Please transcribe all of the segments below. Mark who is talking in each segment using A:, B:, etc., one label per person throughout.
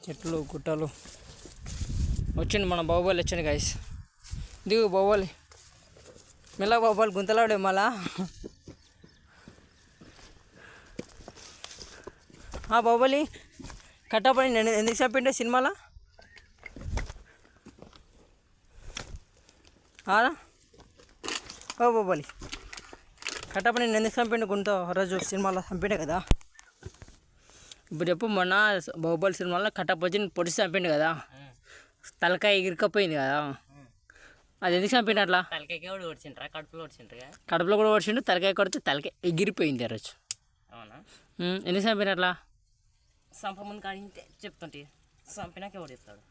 A: చెట్లు గుట్టలు వచ్చింది. మన బాహుబలి వచ్చింది గైస్. దిగు బాహుబలి, మెల్ల బాహుబలి గుంతలాడే మళ్ళా. బాహుబలి కట్టపడి నేను ఎందుకు చంపిండే సినిమాలో? బాహుబలి కట్టపడి నేను ఎందుకు చంపిండు గుంత రోజు సినిమాలో చంపిండే కదా. ఇప్పుడు చెప్పు, మొన్న బాహుబలి సినిమాలో కట్టపొచ్చి పొడిచి చంపిండు కదా, తలకాయ ఎగిరికపోయింది కదా, అది ఎందుకు చంపిండు అట్లా?
B: తలకాయకి కూడా ఓడిచిండ్రా, కడుపులో ఓడిచిండ్రా.
A: కడుపులో కూడా ఓడిచిండు, తలకాయ కొడితే తలకాయ ఎగిరిపోయింది ఆ రోజు.
B: అవునా?
A: ఎందుకు చంపిండు అట్లా?
B: సంప ముందు కాడింటే చెప్తుంటే చంపినాక ఎవడు చెప్తాడు?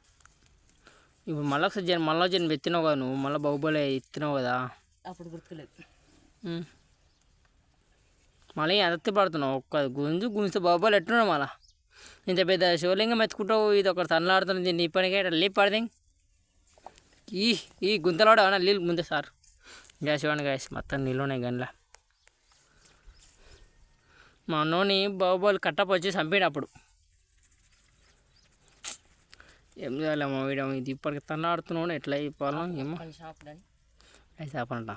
A: ఇప్పుడు మళ్ళీ ఒకసారి మళ్ళీ జన్మ ఎత్తినావు కదా నువ్వు, మళ్ళీ బాహుబలి ఎత్తినావు కదా,
B: అప్పుడు గుర్తులేదు.
A: మళ్ళీ అదత్తి పడుతున్నావు. ఒక్క గుంజితే బాహుబలి ఎట్టున్నావు మళ్ళా. ఇంత పెద్ద శివలింగం ఎత్తుకుంటావు, ఇది ఒకటి తనలాడుతుంది నీ పనికి లేపు పడదే. ఈ గుంతలాడు అన్న నీళ్ళు ముందే సార్. గ్యాస్ ఇవ్వండి గ్యాస్, మొత్తం నీళ్ళు ఉన్నాయి గనిలా. మా అన్నోని బాహుబలి కట్టపొచ్చి చంపాడు అప్పుడు. ఏం చేయాలమ్మా వీడియో, ఇది ఇప్పటికి తనలాడుతున్నావు, ఎట్లా అయిపోవాలో ఏమో. అది చేపలంట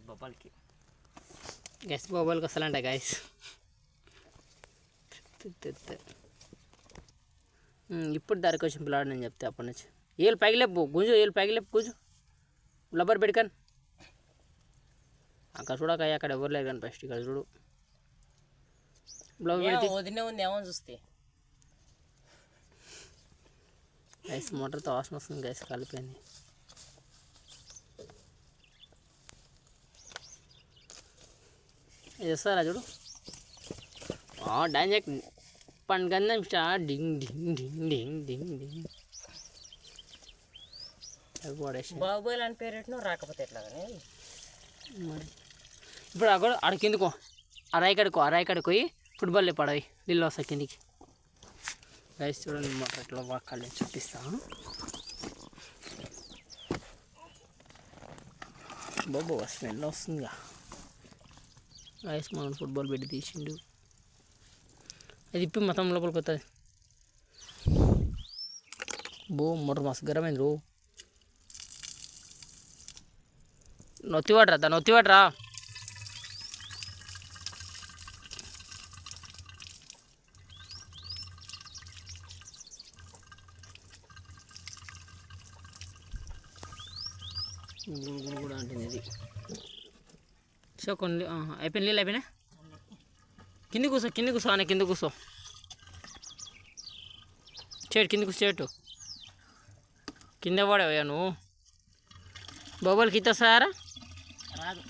B: బాబాలకి
A: గ్యాస్, బాహుబలికి వస్తాలంట గ్యాస్. ఇప్పుడు దారికి వచ్చిన పిల్లాడు నేను చెప్తే అప్పటి నుంచి. ఏళ్ళు పైకి లేపు గుంజు, ఏళ్ళు పైకి లేపు గుంజు, లబ్బర్ పెట్టుకాను. అక్కడ చూడక అక్కడ ఎవరు లేరు కానీ ఫస్ట్ ఇక్కడ చూడు.
B: వదినే ఉంది ఏమో చూస్తే.
A: గ్యాస్ మోటార్తో వాసన వస్తుంది గ్యాస్, కలిపోయింది. ఇది వస్తారా చూడు, డాన్స్ పండుగందం స్టార్ట్, డింగ్ డింగ్ డింగ్ డింగ్ డింగ్ డింగ్.
B: బాహుబలి అని పేరెట్నో రాకపోతే ఎట్లా కానీ
A: మరి. ఇప్పుడు అక్కడ ఆడ కిందకో, అరాయికడికి పోయి ఫుట్బాల్ లేపడవి, నీళ్ళు వస్తాయి కిందికి. గైస్ చూడండి మోటార్ ఎట్లా వాకాలి చూపిస్తాను. బాబు స్మెల్ వస్తుందిగా గైస్. మనం ఫుట్బాల్ పెట్టి తీసిండు, అది ఇప్పి మొత్తం లోపలికి వస్తుంది. మోటార్ మస్తు గరమైంది రో. నొత్తివాడరా దాన్ని, నొత్తివాడరా. కూడా అంటుంది ఇది. సో కొన్ని అయిపోయిన నీళ్ళు అయిపోయినా. కింద కూర్చో అనే కింద కూర్చో, చేటు కింద కూర్చో, చేటు కింద పడవయ్యా నువ్వు. బాహుబలికి ఈత వస్తారా?
B: రాదు.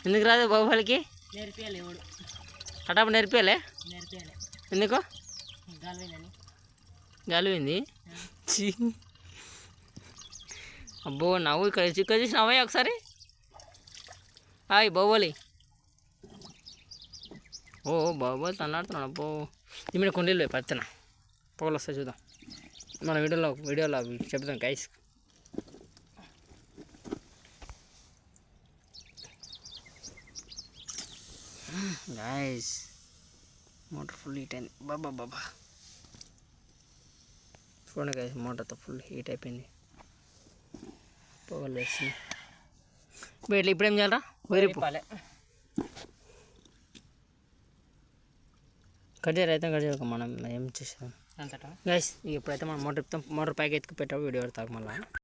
A: ఎందుకు రాదు బాహుబలికి?
B: నేర్పియాలి ఎవడు,
A: కటాపు నేర్పియాలే. ఎందుకు? గాలిపోయింది. అబ్బో నవ్వు ఇక్కడ చూసి నవ్వయ్యా ఒకసారి. హాయ్ బాహుబలి. బాహుబలి తన్నాడుతున్నాడు. అబ్బో ఇమిడ కొండలు పచ్చన పొగలు వస్తాయి చూద్దాం. మన వీడియోలో చెప్తాం guys. Guys motor full heat అయింది. బాబా చూడండి గైస్, మోటార్తో ఫుల్ హీట్ అయిపోయింది, పొగలు వేస్తుంది. బయట ఇప్పుడు ఏం చేయాలరా? వేరిపోలే కట్ చేయరు అయితే, కట్ చేయక మనం ఏం చేసాం గైస్. ఇప్పుడైతే మనం మోటార్ పైకి ఎత్తుకు పెట్టాము, వీడియో పెడతాం మళ్ళీ.